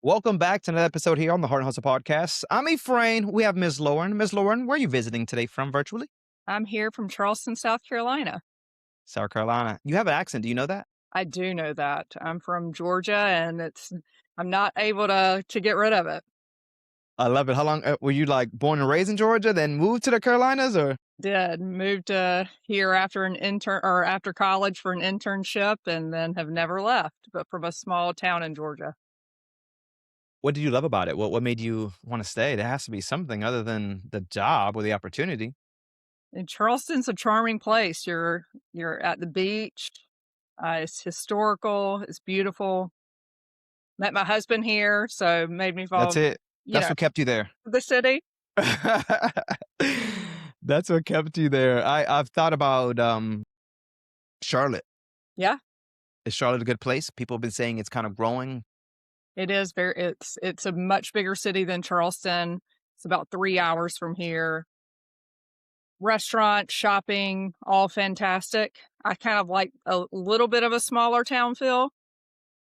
Welcome back to another episode here on the Heart and Hustle Podcast. I'm Efrain. We have Ms. Lauren. Ms. Lauren, where are you visiting today from virtually? I'm here from Charleston, South Carolina. South Carolina. You have an accent. Do you know that? I do know that. I'm from Georgia, and I'm not able to get rid of it. I love it. How long were you like born and raised in Georgia, then moved to the Carolinas, or Did moved here after an intern or after college for an internship, and then have never left. But from a small town in Georgia. what did you love about it? What made you want to stay? There has to be something other than the job or the opportunity. And Charleston's a charming place. You're at the beach. It's historical. It's beautiful. Met my husband here, so made me That's fall. it. You That's know, what kept you there. the city. That's what kept you there. I've thought about Charlotte. Yeah. Is Charlotte a good place? People have been saying it's kind of growing. It is it's a much bigger city than Charleston. It's about 3 hours from here. Restaurant, shopping, all fantastic. I kind of like a little bit of a smaller town feel.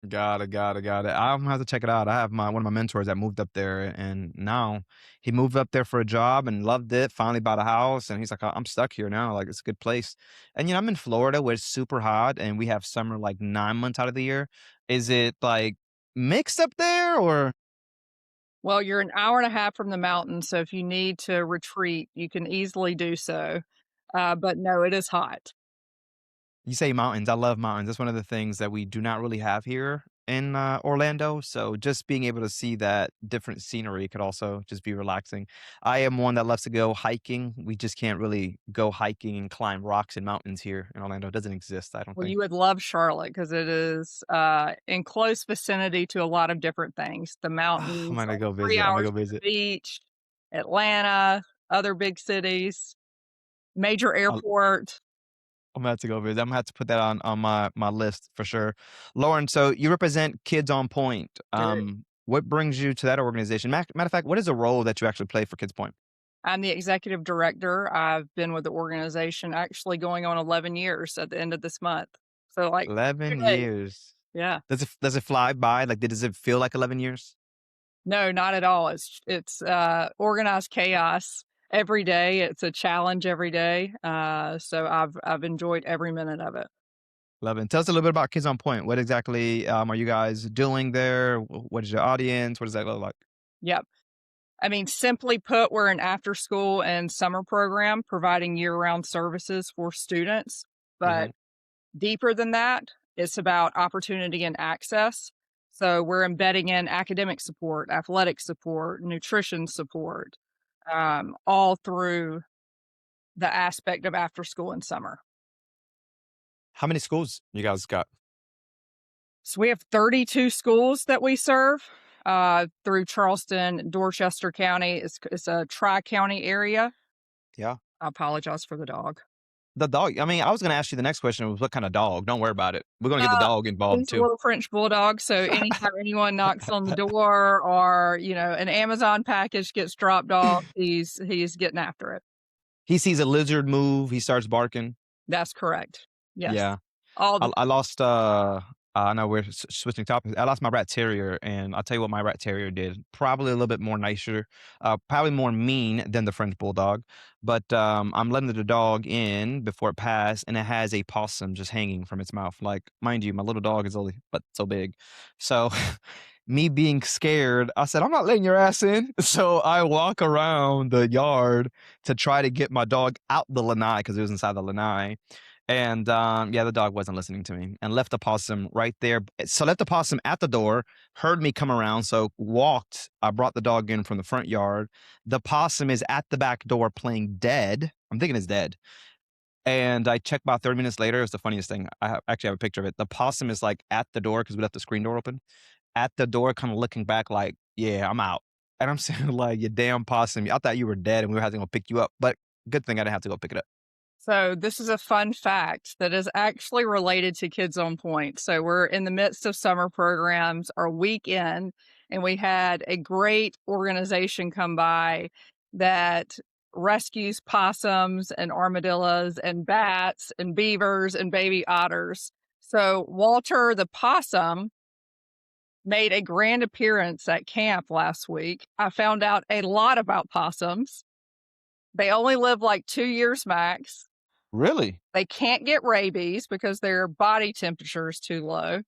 Got it. I'm gonna have to check it out. I have one of my mentors that moved up there, and now he moved up there for a job and loved it. Finally bought a house, and he's like, I'm stuck here now. Like it's a good place. And I'm in Florida where it's super hot, and we have summer like 9 months out of the year. Is it like mixed up there, or Well, you're an hour and a half from the mountains, so if you need to retreat, you can easily do so. But no, it is hot. you say mountains? I love mountains. That's one of the things that we do not really have here in Orlando. So just being able to see that different scenery could also just be relaxing. I am one that loves to go hiking. We just can't really go hiking and climb rocks and mountains here in Orlando. It doesn't exist, I don't Well, think. you would love Charlotte because it is in close vicinity to a lot of different things. The I'm mountains, gonna like go 3 visit. I'm gonna hours go from the visit. beach, Atlanta, other big cities, major I'll, airport. I'm gonna have to go visit. I'm gonna have to put that on my list for sure. Lauren, so you represent Kids on Point. What brings you to that organization? Matter of fact, what is the role that you actually play for Kids Point? I'm the executive director. I've been with the organization actually going on 11 years at the end of this month. So, like, 2 11 days. years. Yeah. Does it fly by? Like, does it feel like 11 years? No, not at all. It's organized chaos every day. It's a challenge every day. So I've enjoyed every minute of it. Love it. Tell us a little bit about Kids on Point. What exactly are you guys doing there? What is your audience? What does that look like? Yep. I mean, simply put, we're an after school and summer program providing year-round services for students. Hmm. But deeper than that, it's about opportunity and access. So we're embedding in academic support, athletic support, nutrition support, all through the aspect of after school and summer. How many schools you guys got? So we have 32 schools that we serve through Charleston, Dorchester County. It's a tri-county area. Yeah. I apologize for the dog. The dog. I mean, I was going to ask you the next question was what kind of dog? Don't worry about it. We're going to get the Uh, dog involved he's a too. little French bulldog, so anytime anyone knocks on the door or, an Amazon package gets dropped off, he's getting after it. He sees a lizard move. He starts barking. That's correct. Yes. Yeah. All I, the I lost, I know we're switching topics. I lost my rat terrier, and I'll tell you what my rat terrier did. Probably a little bit more nicer, probably more mean than the French bulldog. But I'm letting the dog in before it passed, and it has a possum just hanging from its mouth. Like, mind you, my little dog is only but so big. So, me being scared, I said, I'm not letting your ass in. So I walk around the yard to try to get my dog out the lanai because it was inside the lanai. And, yeah, the dog wasn't listening to me and left the possum right there. So left the possum at the door, heard me come around, so walked. I brought the dog in from the front yard. The possum is at the back door playing dead. I'm thinking it's dead. And I checked about 30 minutes later. It was the funniest thing. Actually have a picture of it. The possum is like at the door because we left the screen door open. At the door, kind of looking back like, yeah, I'm out. And I'm saying like, you damn possum. I thought you were dead and we were having to go pick you up. But good thing I didn't have to go pick it up. So this is a fun fact that is actually related to Kids on Point. So we're in the midst of summer programs, our weekend, and we had a great organization come by that rescues possums and armadillos and bats and beavers and baby otters. So Walter the possum made a grand appearance at camp last week. I found out a lot about possums. They only live like 2 years max. Really? They can't get rabies because their body temperature is too low.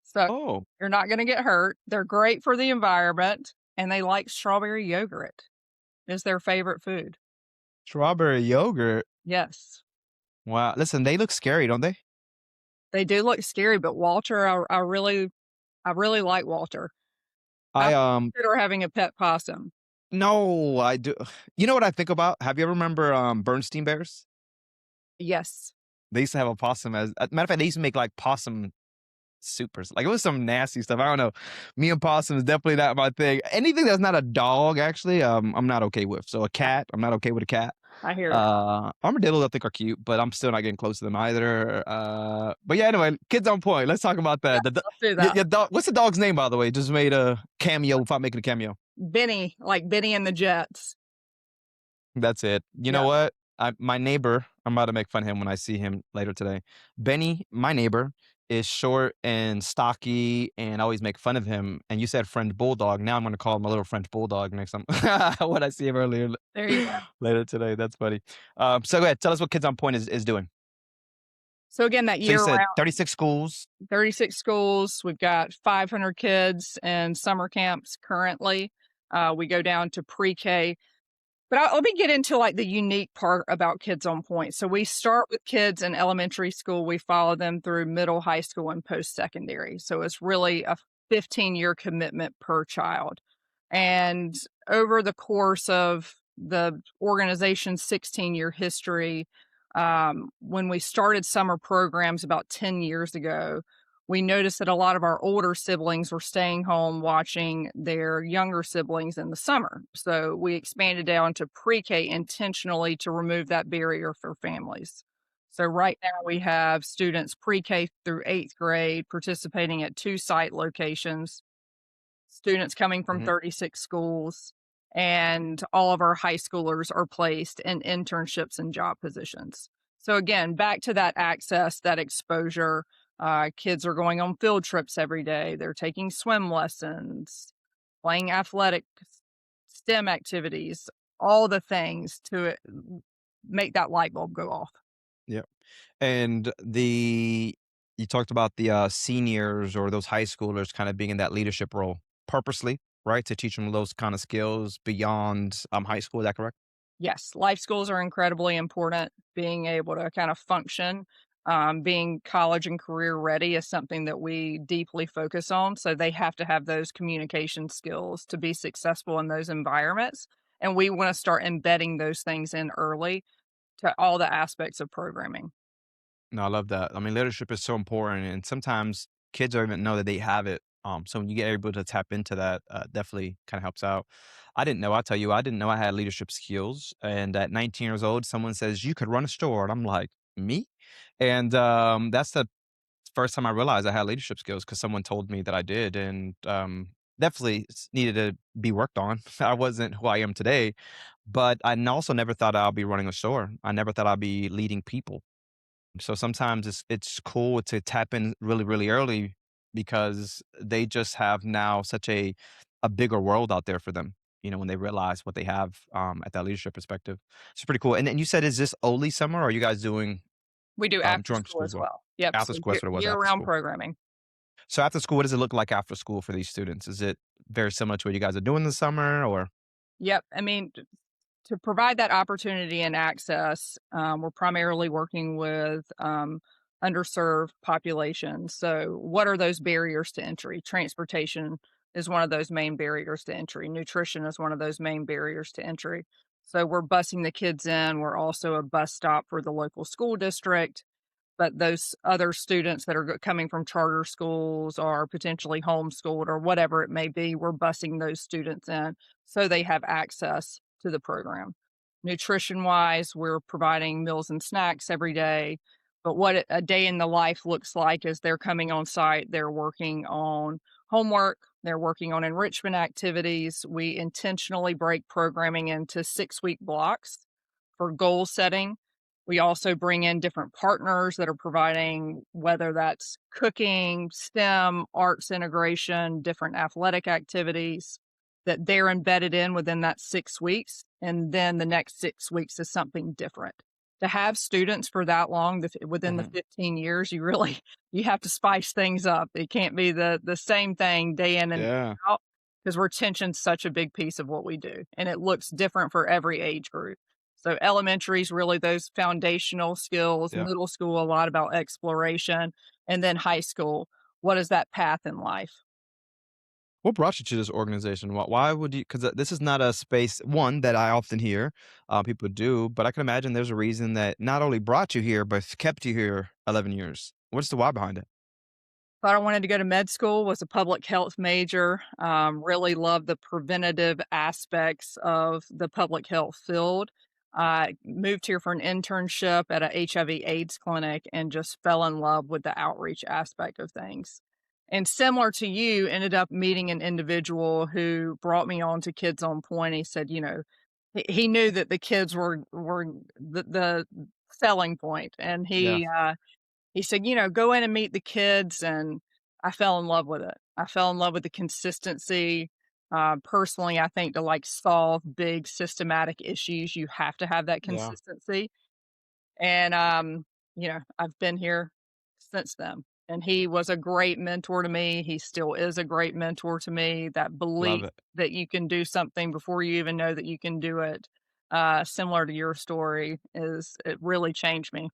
So Oh, you're not gonna get hurt. They're great for the environment, and they like strawberry yogurt is their favorite food. strawberry yogurt. Yes. Wow. Listen, they look scary, don't they? They do look scary, but Walter, I really like Walter. I I consider having a pet possum. no, I do. You know what I think about? Have you ever remember Bernstein Bears? Yes, They used to have a possum as matter of fact, they used to make like possum supers. Like it was some nasty stuff. I don't know. Me and possum is definitely not my thing. Anything that's not a dog, actually, I'm not okay with. So a cat, I'm not okay with a cat. I hear that. Armadillos I think are cute, but I'm still not getting close to them either. But yeah, anyway, kids on point. Let's talk about Yeah, that. let's do that. Your dog, what's the dog's name, by the way? Just made a cameo without making a cameo. Benny, like Benny and the Jets. That's it. You know Yeah, what? My neighbor, I'm about to make fun of him when I see him later today. Benny, my neighbor, is short and stocky, and I always make fun of him. And you said French bulldog. Now I'm going to call him a little French bulldog next time when I see him earlier there you go. later today. That's funny. So go ahead, tell us what Kids on Point is doing. So again, that So you year said round 36 schools. 36 schools, we've got 500 kids in summer camps currently. We go down to pre-K. But let me get into like the unique part about Kids on Point. So we start with kids in elementary school. We follow them through middle, high school, and post secondary. So it's really a 15-year commitment per child. And over the course of the organization's 16-year history, when we started summer programs about 10 years ago, we noticed that a lot of our older siblings were staying home watching their younger siblings in the summer. So we expanded down to pre K intentionally to remove that barrier for families. So right now we have students pre K through eighth grade participating at 2 site locations, students coming from Mhm. 36 schools, and all of our high schoolers are placed in internships and job positions. So, again, back to that access, that exposure. Kids are going on field trips every day, they're taking swim lessons, playing athletic, STEM activities, all the things to make that light bulb go off. Yep. And you talked about the seniors or those high schoolers kind of being in that leadership role purposely, right? To teach them those kind of skills beyond high school. Is that correct? Yes, life skills are incredibly important. Being able to kind of function, being college and career ready is something that we deeply focus on. So they have to have those communication skills to be successful in those environments. And we want to start embedding those things in early to all the aspects of programming. No, I love that. I mean, leadership is so important, and sometimes kids don't even know that they have it. So when you get able to tap into that, definitely kind of helps out. I didn't know. I'll tell you, I didn't know I had leadership skills. And at 19 years old, someone says you could run a store, and I'm like, me? And that's the first time I realized I had leadership skills because someone told me that I did, and definitely needed to be worked on. I wasn't who I am today, but also never thought I'll be running a store. I never thought I'd be leading people. So sometimes it's cool to tap in really, really early because they just have now such a bigger world out there for them, when they realize what they have at that leadership perspective. It's pretty cool. And you said, is this only summer or are you guys doing We do after during school school as as well? well. Yep. After So school, that's what it was year after round school. programming. So after school, what does it look like after school for these students? Is it very similar to what you guys are doing this summer or? Yep. I mean, to provide that opportunity and access, we're primarily working with underserved populations. So, what are those barriers to entry? Transportation is one of those main barriers to entry. Nutrition is one of those main barriers to entry. So, we're busing the kids in. We're also a bus stop for the local school district. But those other students that are coming from charter schools or potentially homeschooled or whatever it may be, we're busing those students in so they have access to the program. Nutrition wise, we're providing meals and snacks every day. But what a day in the life looks like is they're coming on site, they're working on homework, they're working on enrichment activities. We intentionally break programming into 6-week blocks for goal setting. We also bring in different partners that are providing, whether that's cooking, STEM, arts integration, different athletic activities that they're embedded in within that 6 weeks. And then the next 6 weeks is something different. To have students for that long, within the Mhm. 15 years, you really you have to spice things up. It can't be the same thing day in and Yeah. out because retention's such a big piece of what we do, and it looks different for every age group. So elementary is really those foundational skills, Yeah. middle school, a lot about exploration, and then high school, what is that path in life? What brought you to this organization? Why would you? Because this is not a space, one, that I often hear people do, but I can imagine there's a reason that not only brought you here, but kept you here 11 years. What's the why behind it? Thought I wanted to go to med school, was a public health major, really loved the preventative aspects of the public health field. I moved here for an internship at a HIV/AIDS clinic and just fell in love with the outreach aspect of things. And similar to you, ended up meeting an individual who brought me on to Kids on Point. He said, he knew that the kids were the selling point, and Yeah. he said, "Go in and meet the kids," and I fell in love with it. I fell in love with the consistency. Personally, I think to, like, solve big systematic issues, you have to have that Yeah. consistency, and, I've been here since then, and he was a great mentor to me. He still is a great mentor to me. That Love belief it. that you can do something before you even know that you can do it, similar to your story, it really changed me.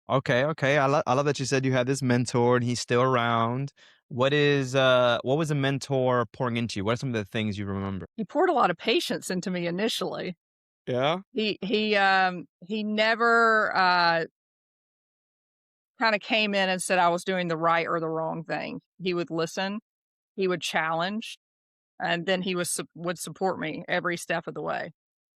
Okay, okay. I love that you said you had this mentor and he's still around. What was a mentor pouring into you? What are some of the things you remember? He poured a lot of patience into me initially. Yeah. He never, kinda came in and said I was doing the right or the wrong thing. He would listen, he would challenge, and then he would support me every step of the way.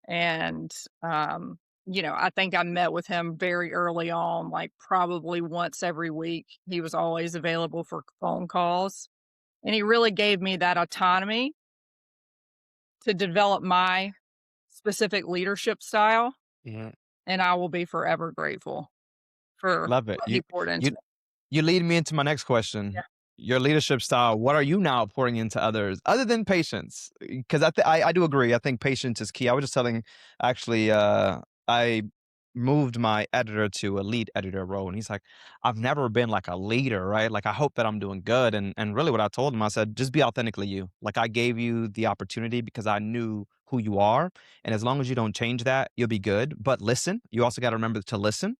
And, I think I met with him very early on, like, probably once every week. He was always available for phone calls, and he really gave me that autonomy to develop my specific leadership style, Yeah. and I will be forever grateful for Love it. what he poured into You me. You lead me into my next Yeah. question. Your leadership style, what are you now pouring into others other than patience? Because I do agree. I think patience is key. I was just telling actually I moved my editor to a lead editor role and he's like, I've never been like a leader, right? Like I hope that I'm doing good. And really what I told him, I said, just be authentically you. Like I gave you the opportunity because I knew who you are. And as long as you don't change that, you'll be good. But listen, you also got to remember to listen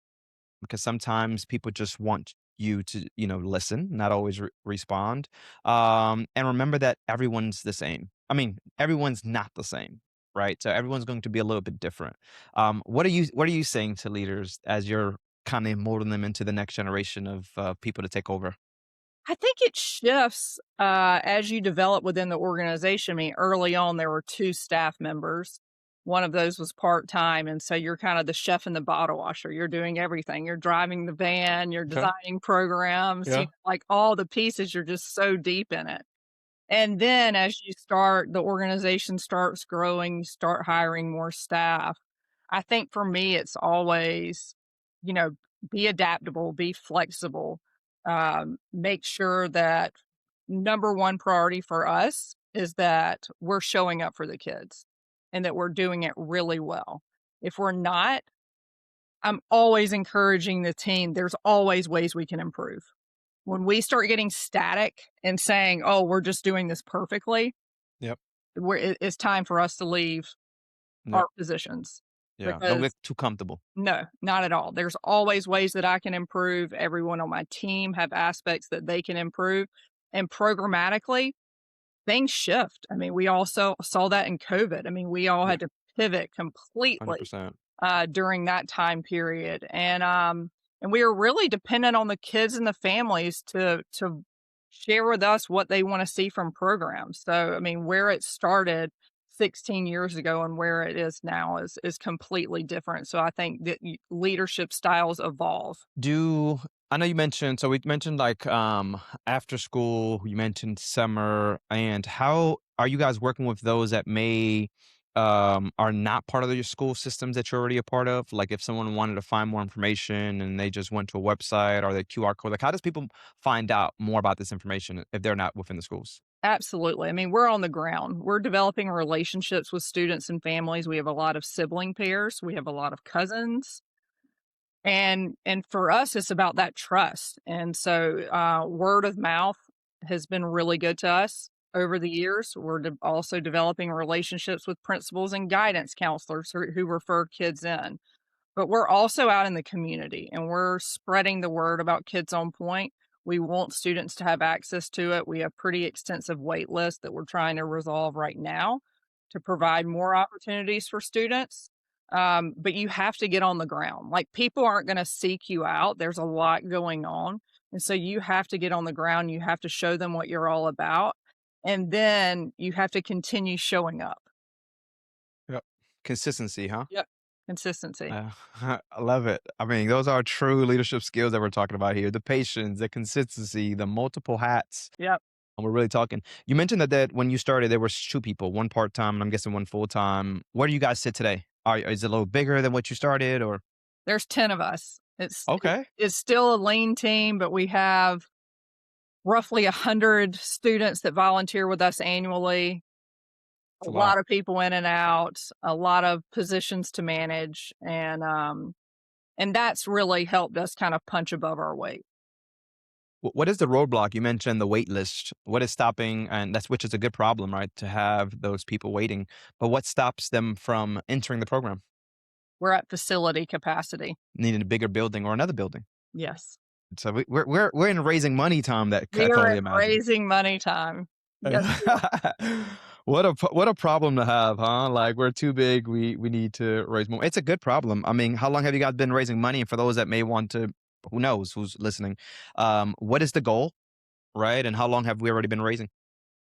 because sometimes people just want you to, listen, not always respond. And remember that everyone's the same. I mean, everyone's not the same, right? So everyone's going to be a little bit different. What are you saying to leaders as you're kind of molding them into the next generation of people to take over? I think it shifts, as you develop within the organization. I mean, early on, there were 2 staff members. One of those was part-time, and so you're kind of the chef and the bottle washer. You're doing everything. You're driving the van, you're Okay. designing programs, Yeah. like, all the pieces, you're just so deep in it. And then as the organization starts growing, you start hiring more staff. I think for me, it's always, you know, be adaptable, be flexible, make sure that number one priority for us is that we're showing up for the kids and that we're doing it really well. If we're not, I'm always encouraging the team. There's always ways we can improve. When we start getting static and saying, "Oh, we're just doing this perfectly," Yep. it's time for us to leave Yep. our positions Yeah. Don't because get too comfortable. no, not at all. There's always ways that I can improve. Everyone on my team have aspects that they can improve, and programmatically, things shift. I mean, we also saw that in COVID. I mean, we all Yeah. had to pivot completely 100%. during that time period, and we were really dependent on the kids and the families to share with us what they want to see from programs. So, I mean, where it started 16 years ago and where it is now is completely different. So, I think that leadership styles evolve. Do I know you mentioned so we mentioned like after school, you mentioned summer, and how are you guys working with those that may are not part of your school systems that you're already a part of? Like, if someone wanted to find more information and they just went to a website or the QR code, like, how does people find out more about this information if they're not within the schools? Absolutely. I mean, we're on the ground. We're developing relationships with students and families. We have a lot of sibling pairs. We have a lot of cousins. And for us, it's about that trust. And so, word of mouth has been really good to us over the years. We're also developing relationships with principals and guidance counselors who refer kids in. But we're also out in the community and we're spreading the word about Kids on Point. We want students to have access to it. We have pretty extensive wait lists that we're trying to resolve right now to provide more opportunities for students. But you have to get on the ground. Like, people aren't going to seek you out. There's a lot going on. And so you have to get on the ground. You have to show them what you're all about. And then you have to continue showing up. Yep. Consistency, huh? Yep. Consistency. Uh, I love it. I mean, those are true leadership skills that we're talking about here. The patience, the consistency, the multiple hats. Yep. And we're really talking. You mentioned that when you started, there was two people, one part time, and I'm guessing one full time. Where do you guys sit today? Is it a little bigger than what you started, or There's 10 of us. okay? It's still a lean team, but we have roughly 100 students that volunteer with us annually, It's a a lot. lot of people in and out, a lot of positions to manage, and that's really helped us kind of punch above our weight. What is the roadblock? You mentioned the wait list. What is stopping? And that's which is a good problem, right? To have those people waiting. But what stops them from entering the program? We're at facility capacity. Needing a bigger building or another building. Yes. So we're in raising money time that I We can are only at imagine. raising money time. Yes, we are. What a problem to have, huh? Like, we're too big. We need to raise more. It's a good problem. I mean, how long have you guys been raising money? And for those that may want to, who knows who's listening? What is the goal, right? And how long have we already been raising?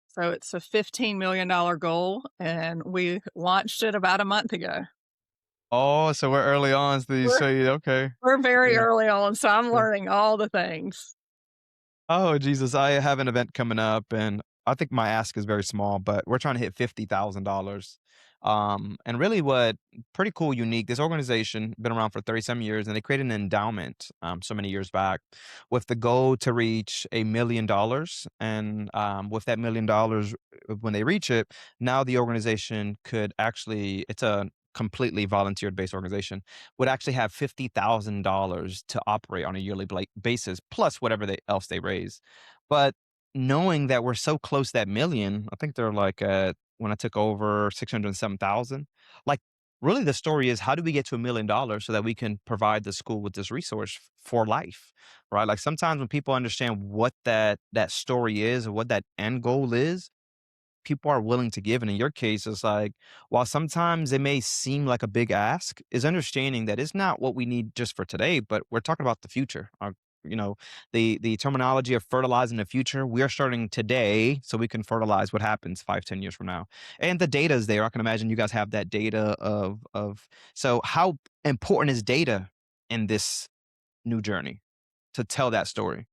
So it's a $15 million goal, and we launched it about a month ago. Oh, so we're early on. So okay, We're very yeah. early on, so I'm Yeah. learning all the things. Oh, Jesus, I have an event coming up, and I think my ask is very small, but we're trying to hit $50,000. And really what pretty cool, unique, this organization been around for 30 some years, and they created an endowment so many years back with the goal to reach $1 million. And with that $1 million, when they reach it, now the organization could actually, it's a completely volunteer based organization, would actually have $50,000 to operate on a yearly basis, plus whatever else they raise. But knowing that we're so close to that million, I think they're like at, when I took over, 607,000. Like, really, the story is how do we get to $1 million so that we can provide the school with this resource for life, right? Like, sometimes when people understand what that story is or what that end goal is, people are willing to give. And in your case, it's like, while sometimes it may seem like a big ask, is understanding that it's not what we need just for today, but we're talking about the future. You know, the terminology of fertilizing the future, we are starting today so we can fertilize what happens 5, 10 years from now. And the data is there. I can imagine you guys have that data of so how important is data in this new journey to tell that story?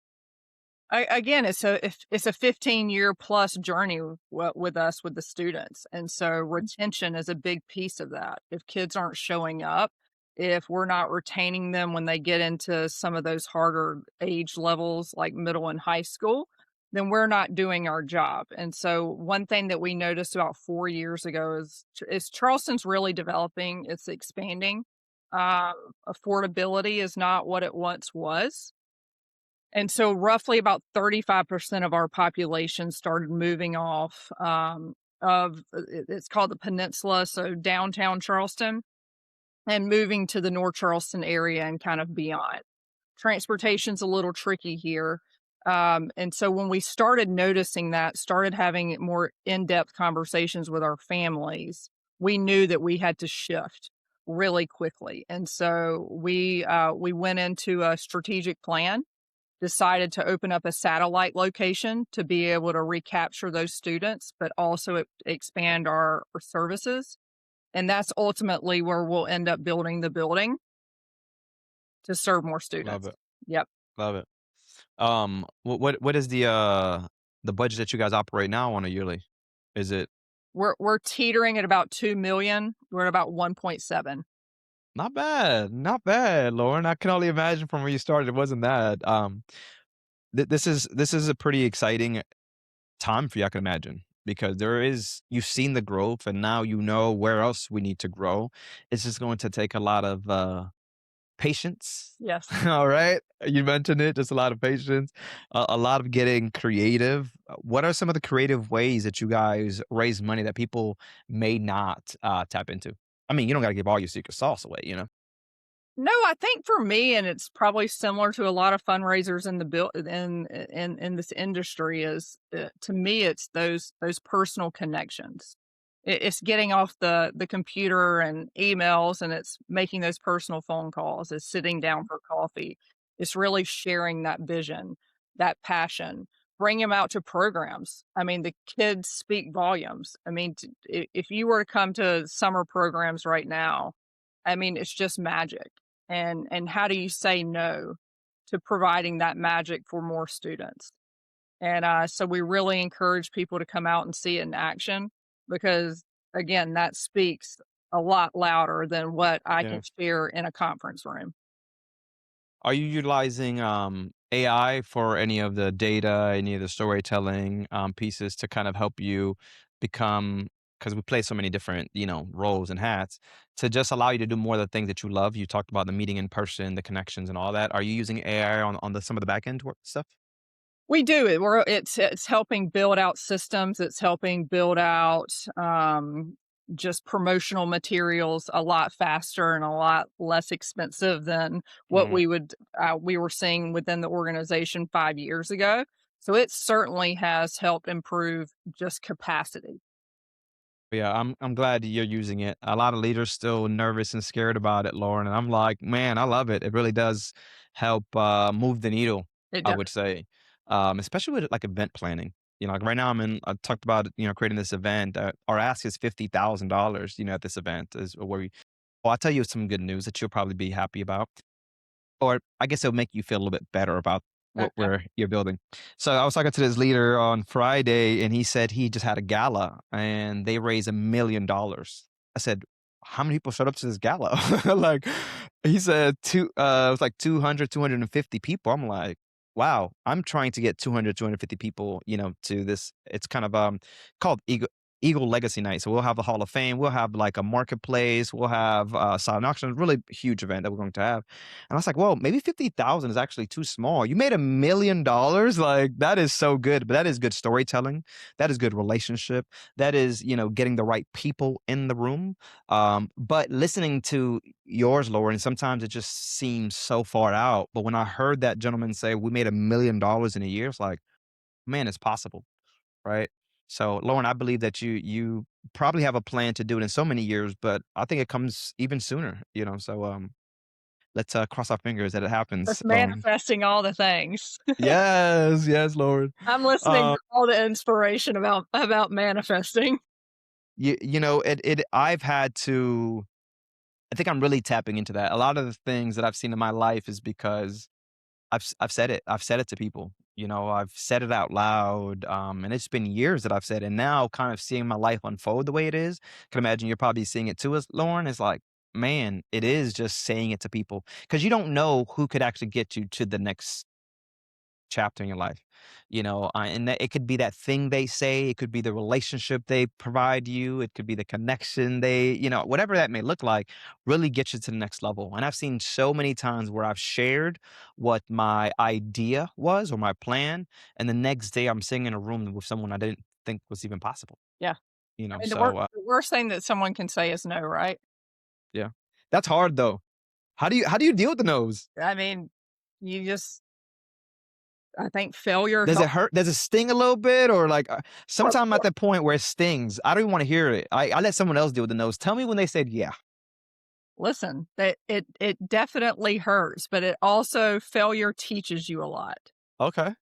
Again, it's a 15-year plus journey with us with the students, and so retention is a big piece of that. If kids aren't showing up, if we're not retaining them when they get into some of those harder age levels like middle and high school, then we're not doing our job. And so one thing that we noticed about 4 years ago is Charleston's really developing, it's expanding. Uh, Affordability is not what it once was. And so roughly about 35% of our population started moving off, it's called the peninsula, so downtown Charleston, and moving to the North Charleston area and kind of beyond. Transportation's a little tricky here. And so when we started noticing that, started having more in-depth conversations with our families, we knew that we had to shift really quickly. And so we went into a strategic plan, decided to open up a satellite location to be able to recapture those students, but also expand our services. And that's ultimately where we'll end up building the building to serve more Love students. it. Yep. Love it. What is the budget that you guys operate now on a yearly? Is it We're teetering at about 2 million. We're at about 1.7. Not bad, Lauren. I can only imagine from where you started, it wasn't that. This is a pretty exciting time for you, I can imagine, because there is you've seen the growth, and now you know where else we need to grow. It's just going to take a lot of patience. Yes. All right, you mentioned it. Just a lot of patience, a lot of getting creative. What are some of the creative ways that you guys raise money that people may not tap into? I mean, you don't got to give all your secret sauce away, you know. No, I think for me, and it's probably similar to a lot of fundraisers in the build in this industry, is to me, it's those personal connections. It's getting off the computer and emails, and it's making those personal phone calls. It's sitting down for coffee. It's really sharing that vision, that passion. Bring them out to programs. I mean, the kids speak volumes. I mean, if you were to come to summer programs right now, I mean, it's just magic. And how do you say no to providing that magic for more students? And, so we really encourage people to come out and see it in action because, again, that speaks a lot louder than what I can Yeah. share in a conference room. Are you utilizing AI for any of the data, any of the storytelling pieces to kind of help you become? Because we play so many different, roles and hats to just allow you to do more of the things that you love. You talked about the meeting in person, the connections, and all that. Are you using AI on the some of the back end work stuff? We do it. It's helping build out systems. It's helping build out, just promotional materials a lot faster and a lot less expensive than what Mm. we were seeing within the organization 5 years ago. So it certainly has helped improve just capacity. Yeah, I'm glad that you're using it. A lot of leaders still nervous and scared about it, Lauren, and I'm like, man, I love it. It really does help move the needle, It I does. would say, especially with like event planning. Like right now, I talked about creating this event. Our ask is $50,000. At this event is where we. Well, I'll tell you some good news that you'll probably be happy about. Or I guess it'll make you feel a little bit better about what Okay. you're building. So I was talking to this leader on Friday, and he said he just had a gala and they raised $1 million. I said, "How many people showed up to this gala?" Like he said, it was like 200, 250 people. I'm like, wow, I'm trying to get 200, 250 people, to this. It's kind of called Eagle Legacy Night. So we'll have a Hall of Fame, we'll have like a marketplace, we'll have silent auction, really huge event that we're going to have. And I was like, "Well, maybe 50,000 is actually too small. You made $1 million. Like, that is so good." But that is good storytelling. That is good relationship. That is, getting the right people in the room. But listening to yours, Lauren, sometimes it just seems so far out. But when I heard that gentleman say we made $1 million in a year, it's like, man, it's possible, right? So, Lauren, I believe that you probably have a plan to do it in so many years, but I think it comes even sooner, So let's, cross our fingers that it happens, Just Lauren. manifesting all the things. Yes, yes, Lauren. I'm listening Uh, to all the inspiration about manifesting. I've had to I think I'm really tapping into that. A lot of the things that I've seen in my life is because I've said it. I've said it to people. I've said it out loud, and it's been years that I've said it. And now kind of seeing my life unfold the way it is, can imagine you're probably seeing it too as Lauren, is like, man, it is just saying it to people because you don't know who could actually get you to the next chapter in your life, and that it could be that thing they say, it could be the relationship they provide you, it could be the connection whatever that may look like, really gets you to the next level. And I've seen so many times where I've shared what my idea was or my plan, and the next day I'm sitting in a room with someone I didn't think was even possible, Yeah. I mean, so the worst thing that someone can say is no, right? yeah, that's hard though. How do you deal with the no's? I mean, you just I think failure Does it helps. hurt? Does it sting a little bit? Or like, Of sometime I'm at course. that point where it stings. I don't even want to hear it. I let someone else deal with the nose. Tell me when they said, yeah. Listen, that it definitely hurts, but it also failure teaches you a lot. Okay.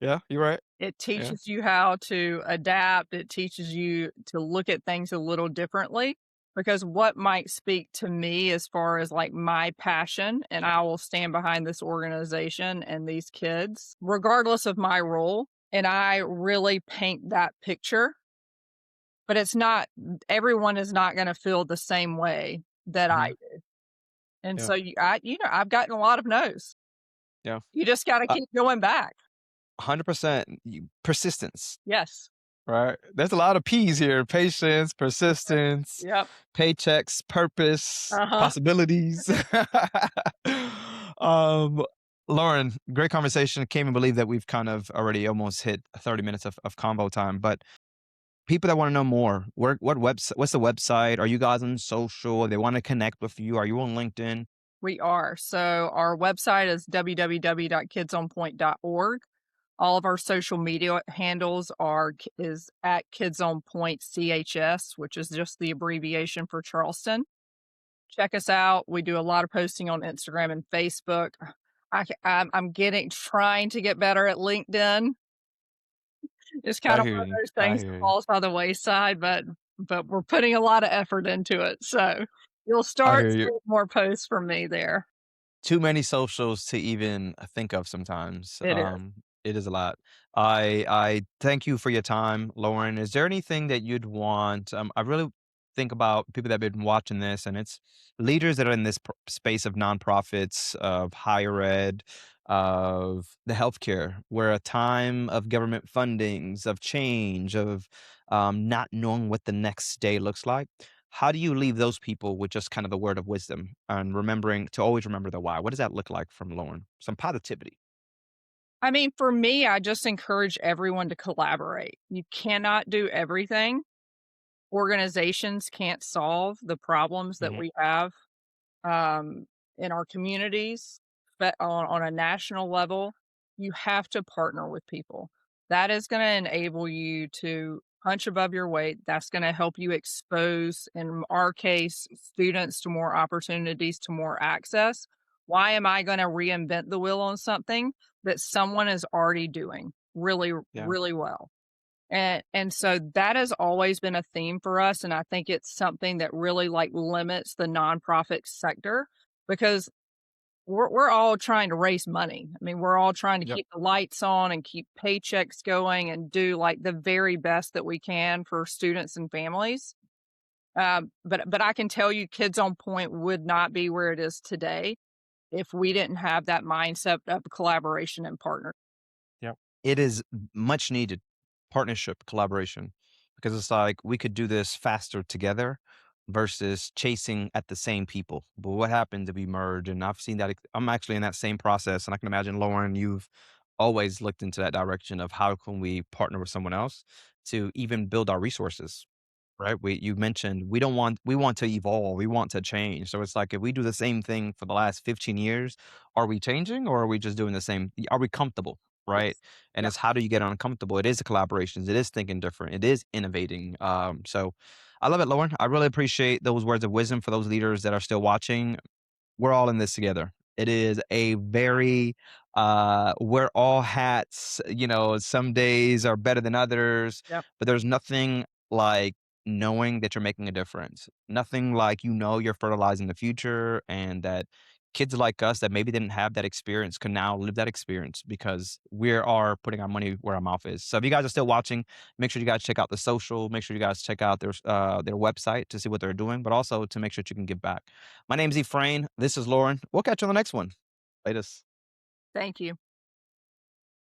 Yeah, you're right. It Yeah. teaches you how to adapt. It teaches you to look at things a little differently because what might speak to me as far as like my passion, and I will stand behind this organization and these kids, regardless of my role. And I really paint that picture but it's not everyone is not gonna feel the same way that I Mhm. do. And Yeah. so I've gotten a lot of no's. Yeah. You just gotta Uh, keep going back. 100% persistence. Yes. Right? There's a lot of P's here: patience, persistence, Yep. paychecks, purpose, Uh-huh. possibilities. Um, Lauren, great conversation. Can't even believe that we've kind of already almost hit 30 minutes of convo time. But people that want to know more, what's the website? Are you guys on social? They want to connect with you. Are you on LinkedIn? We are. So our website is www.kidsonpoint.org. All of our social media handles is at Kids on Point CHS, which is just the abbreviation for Charleston. Check us out. We do a lot of posting on Instagram and Facebook. I'm getting trying to get better at LinkedIn. It's kind I of hear one of you. those I things that hear you. falls by the wayside, but we're putting a lot of effort into it. So you'll I start hear you. seeing more posts from me there. Too many socials to even think of sometimes. It is. It is a lot. I thank you for your time, Lauren. Is there anything that you'd want? I really think about people that have been watching this, and it's leaders that are in this space of nonprofits, of higher ed, of the healthcare, where a time of government fundings, of change, of not knowing what the next day looks like. How do you leave those people with just kind of the word of wisdom and remembering to always remember the why? What does that look like from Lauren? Some positivity. I mean, for me, I just encourage everyone to collaborate. You cannot do everything. Organizations can't solve the problems that Mhm. we have um, in our communities, but on a national level, you have to partner with people. That is going to enable you to punch above your weight. That's going to help you expose, in our case, students to more opportunities, to more access. Why am I going to reinvent the wheel on something that someone is already doing really, Yeah. really well? And so that has always been a theme for us, and I think it's something that really, like, limits the nonprofit sector because we're all trying to raise money. I mean, we're all trying to Yep. keep the lights on and keep paychecks going and do, like, the very best that we can for students and families. But I can tell you Kids on Point would not be where it is today if we didn't have that mindset of collaboration and partner. Yep. It is much needed partnership, collaboration, because it's like we could do this faster together versus chasing at the same people. But what happens if we merge? And I've seen that. I'm actually in that same process. And I can imagine, Lauren, you've always looked into that direction of how can we partner with someone else to even build our resources. Right? You mentioned we want to evolve, we want to change. So it's like if we do the same thing for the last 15 years, are we changing or are we just doing the same? Are we comfortable? Right. Yes. And Yep. it's how do you get uncomfortable? It is the collaborations, it is thinking different, it is innovating. So I love it, Lauren. I really appreciate those words of wisdom for those leaders that are still watching. We're all in this together. It is a very wear all hats, some days are better than others, Yep. but there's nothing like knowing that you're making a difference. Nothing like you're fertilizing the future and that kids like us that maybe didn't have that experience can now live that experience because we are putting our money where our mouth is. So if you guys are still watching, make sure you guys check out the social, make sure you guys check out their website to see what they're doing, but also to make sure that you can give back. My name's Efrain. This is Lauren. We'll catch you on the next one. Latest. Thank you.